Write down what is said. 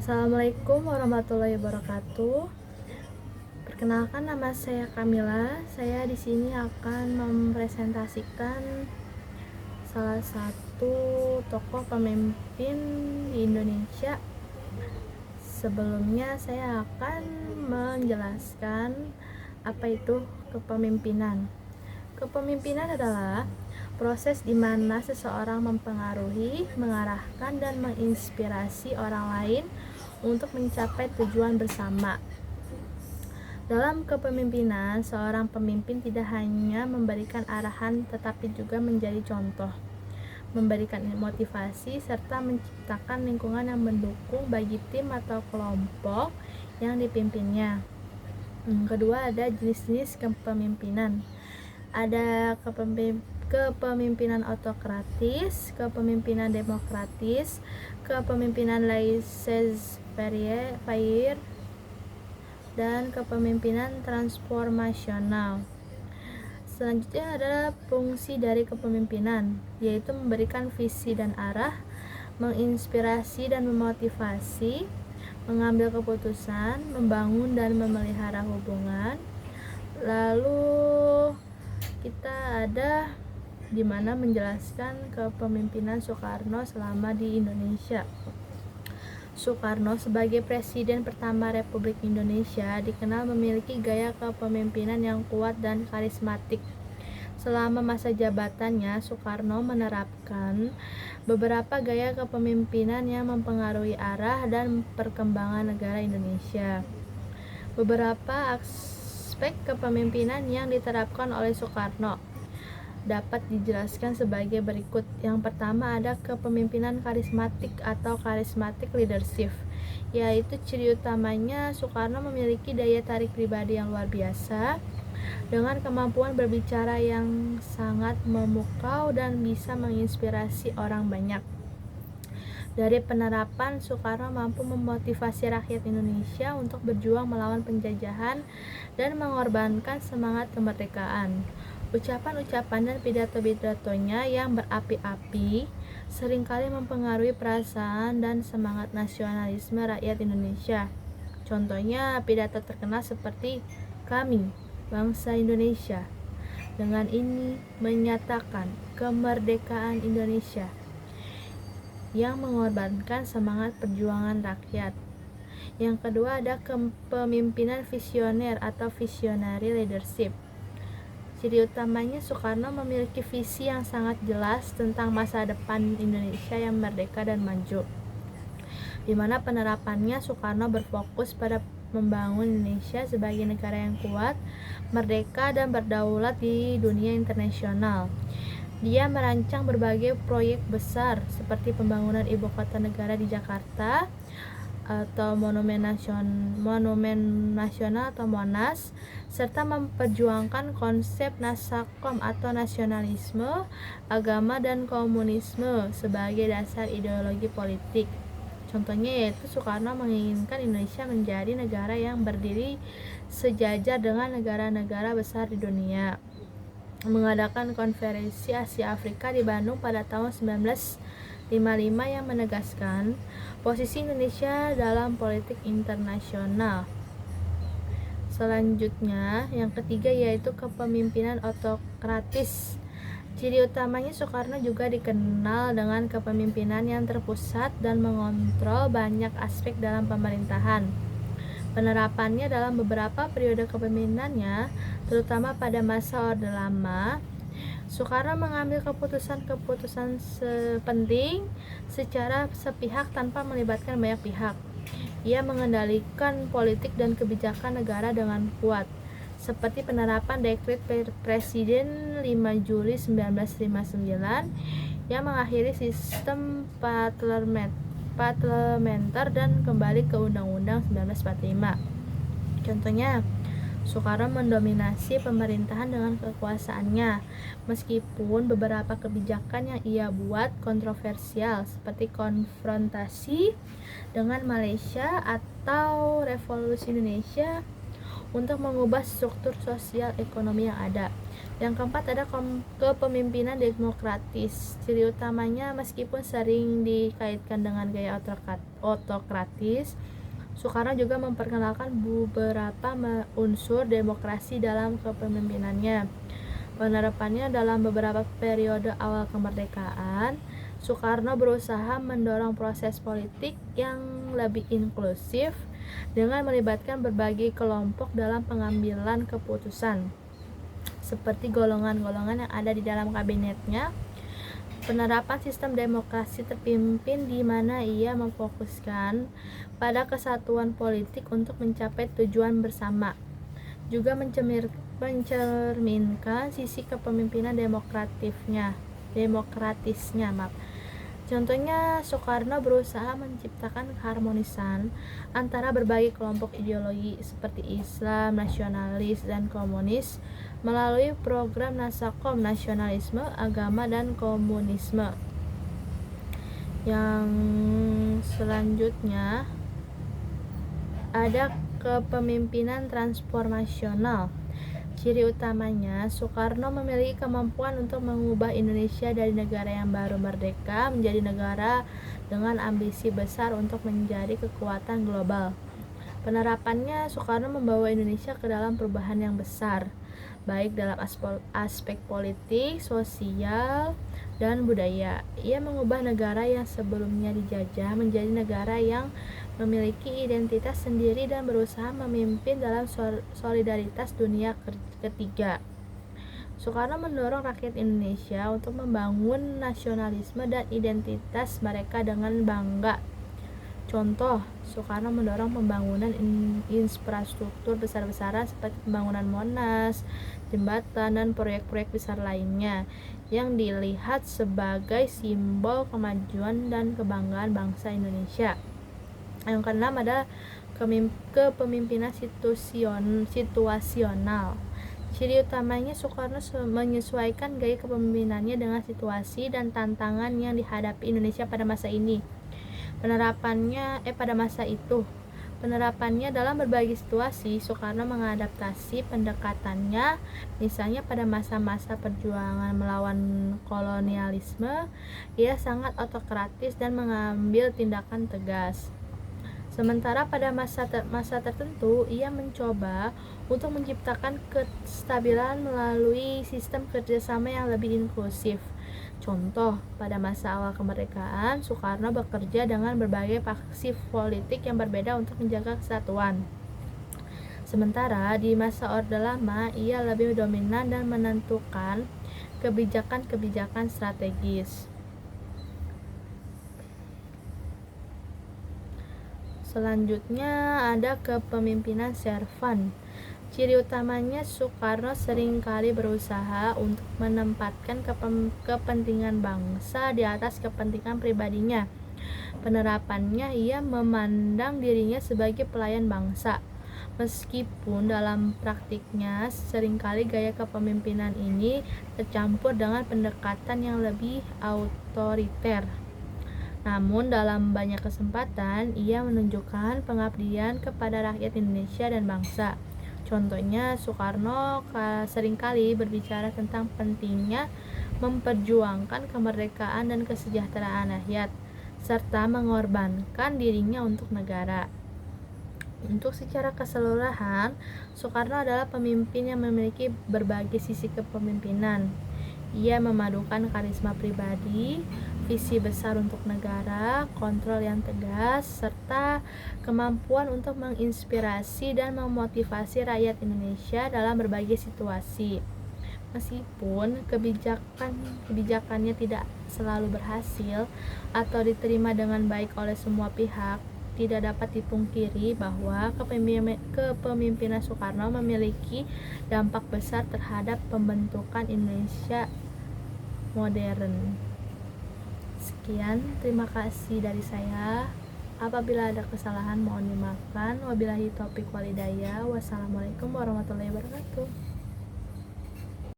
Assalamualaikum warahmatullahi wabarakatuh. Perkenalkan, nama saya Kamila. Saya di sini akan mempresentasikan salah satu tokoh pemimpin di Indonesia. Sebelumnya saya akan menjelaskan apa itu kepemimpinan. Kepemimpinan adalah proses di mana seseorang mempengaruhi, mengarahkan, dan menginspirasi orang lain untuk mencapai tujuan bersama. Dalam kepemimpinan, seorang pemimpin tidak hanya memberikan arahan tetapi juga menjadi contoh, memberikan motivasi, serta menciptakan lingkungan yang mendukung bagi tim atau kelompok yang dipimpinnya. Kedua, ada jenis-jenis kepemimpinan. Ada kepemimpinan autokratis, kepemimpinan demokratis, kepemimpinan laissez-faire, dan kepemimpinan transformasional. Selanjutnya adalah fungsi dari kepemimpinan, yaitu memberikan visi dan arah, menginspirasi dan memotivasi, mengambil keputusan, membangun dan memelihara hubungan. Lalu kita ada di mana menjelaskan kepemimpinan Soekarno selama di Indonesia. Soekarno sebagai Presiden pertama Republik Indonesia dikenal memiliki gaya kepemimpinan yang kuat dan karismatik. Selama masa jabatannya, Soekarno menerapkan beberapa gaya kepemimpinan yang mempengaruhi arah dan perkembangan negara Indonesia. Beberapa aspek kepemimpinan yang diterapkan oleh Soekarno dapat dijelaskan sebagai berikut. Yang pertama ada kepemimpinan karismatik atau charismatic leadership, yaitu ciri utamanya Soekarno memiliki daya tarik pribadi yang luar biasa dengan kemampuan berbicara yang sangat memukau dan bisa menginspirasi orang banyak. Dari penerapan, Soekarno mampu memotivasi rakyat Indonesia untuk berjuang melawan penjajahan dan mengorbankan semangat kemerdekaan. Ucapan-ucapan dan pidato-pidatonya yang berapi-api seringkali mempengaruhi perasaan dan semangat nasionalisme rakyat Indonesia. Contohnya pidato terkenal seperti "Kami, bangsa Indonesia, dengan ini menyatakan kemerdekaan Indonesia", yang mengorbankan semangat perjuangan rakyat. Yang kedua ada kepemimpinan visioner atau visionary leadership. Ciri utamanya Soekarno memiliki visi yang sangat jelas tentang masa depan Indonesia yang merdeka dan maju, di mana penerapannya Soekarno berfokus pada membangun Indonesia sebagai negara yang kuat, merdeka, dan berdaulat di dunia internasional. Dia merancang berbagai proyek besar seperti pembangunan ibu kota negara di Jakarta atau Monumen Nasional atau Monas, serta memperjuangkan konsep Nasakom atau nasionalisme, agama, dan komunisme sebagai dasar ideologi politik. Contohnya yaitu Soekarno menginginkan Indonesia menjadi negara yang berdiri sejajar dengan negara-negara besar di dunia. Mengadakan konferensi Asia Afrika di Bandung pada tahun 1955 yang menegaskan posisi Indonesia dalam politik internasional. Selanjutnya, yang ketiga yaitu kepemimpinan autokratis. Ciri utamanya Soekarno juga dikenal dengan kepemimpinan yang terpusat dan mengontrol banyak aspek dalam pemerintahan. Penerapannya dalam beberapa periode kepemimpinannya, terutama pada masa Orde Lama, Soekarno mengambil keputusan-keputusan penting secara sepihak tanpa melibatkan banyak pihak. Ia mengendalikan politik dan kebijakan negara dengan kuat, seperti penerapan Dekret Presiden 5 Juli 1959 yang mengakhiri sistem parlementer dan kembali ke Undang-Undang 1945. Contohnya, Soekarno mendominasi pemerintahan dengan kekuasaannya, meskipun beberapa kebijakan yang ia buat kontroversial seperti konfrontasi dengan Malaysia atau Revolusi Indonesia, untuk mengubah struktur sosial ekonomi yang ada. Yang keempat ada kepemimpinan demokratis. Ciri utamanya meskipun sering dikaitkan dengan gaya otokratis, Soekarno juga memperkenalkan beberapa unsur demokrasi dalam kepemimpinannya. Penerapannya dalam beberapa periode awal kemerdekaan, Soekarno berusaha mendorong proses politik yang lebih inklusif dengan melibatkan berbagai kelompok dalam pengambilan keputusan, seperti golongan-golongan yang ada di dalam kabinetnya. Penerapan sistem demokrasi terpimpin di mana ia memfokuskan pada kesatuan politik untuk mencapai tujuan bersama. Juga mencerminkan sisi kepemimpinan demokratisnya. Contohnya, Soekarno berusaha menciptakan keharmonisan antara berbagai kelompok ideologi seperti Islam, nasionalis, dan komunis melalui program Nasakom, nasionalisme, agama, dan komunisme. Yang selanjutnya ada kepemimpinan transformasional. Ciri utamanya, Soekarno memiliki kemampuan untuk mengubah Indonesia dari negara yang baru merdeka menjadi negara dengan ambisi besar untuk menjadi kekuatan global. Penerapannya, Soekarno membawa Indonesia ke dalam perubahan yang besar, baik dalam aspek politik, sosial, dan budaya. Ia mengubah negara yang sebelumnya dijajah menjadi negara yang memiliki identitas sendiri dan berusaha memimpin dalam solidaritas dunia ketiga. Soekarno mendorong rakyat Indonesia untuk membangun nasionalisme dan identitas mereka dengan bangga. Contoh, Soekarno mendorong pembangunan infrastruktur besar-besaran seperti pembangunan Monas, jembatan, dan proyek-proyek besar lainnya yang dilihat sebagai simbol kemajuan dan kebanggaan bangsa Indonesia. Yang keenam ada kepemimpinan situasional. Ciri utamanya, Soekarno menyesuaikan gaya kepemimpinannya dengan situasi dan tantangan yang dihadapi Indonesia pada masa ini. Penerapannya dalam berbagai situasi, Soekarno mengadaptasi pendekatannya. Misalnya pada masa-masa perjuangan melawan kolonialisme, ia sangat otokratis dan mengambil tindakan tegas. Sementara pada masa tertentu, ia mencoba untuk menciptakan kestabilan melalui sistem kerjasama yang lebih inklusif. Contoh, pada masa awal kemerdekaan, Soekarno bekerja dengan berbagai faksi politik yang berbeda untuk menjaga kesatuan. Sementara di masa Orde Lama, ia lebih dominan dan menentukan kebijakan-kebijakan strategis. Selanjutnya ada kepemimpinan servan. Ciri utamanya, Soekarno seringkali berusaha untuk menempatkan kepentingan bangsa di atas kepentingan pribadinya. Penerapannya, ia memandang dirinya sebagai pelayan bangsa. Meskipun dalam praktiknya seringkali gaya kepemimpinan ini tercampur dengan pendekatan yang lebih otoriter. Namun dalam banyak kesempatan ia menunjukkan pengabdian kepada rakyat Indonesia dan bangsa. Contohnya, Soekarno seringkali berbicara tentang pentingnya memperjuangkan kemerdekaan dan kesejahteraan rakyat, serta mengorbankan dirinya untuk negara. Untuk secara keseluruhan, Soekarno adalah pemimpin yang memiliki berbagai sisi kepemimpinan. Ia memadukan karisma pribadi, visi besar untuk negara, kontrol yang tegas, serta kemampuan untuk menginspirasi dan memotivasi rakyat Indonesia dalam berbagai situasi. Meskipun kebijakannya tidak selalu berhasil atau diterima dengan baik oleh semua pihak, tidak dapat dipungkiri bahwa kepemimpinan Soekarno memiliki dampak besar terhadap pembentukan Indonesia modern. Sekian, terima kasih dari saya. Apabila ada kesalahan mohon dimaafkan. Wabillahi taufiq walhidayah. Wassalamualaikum warahmatullahi wabarakatuh.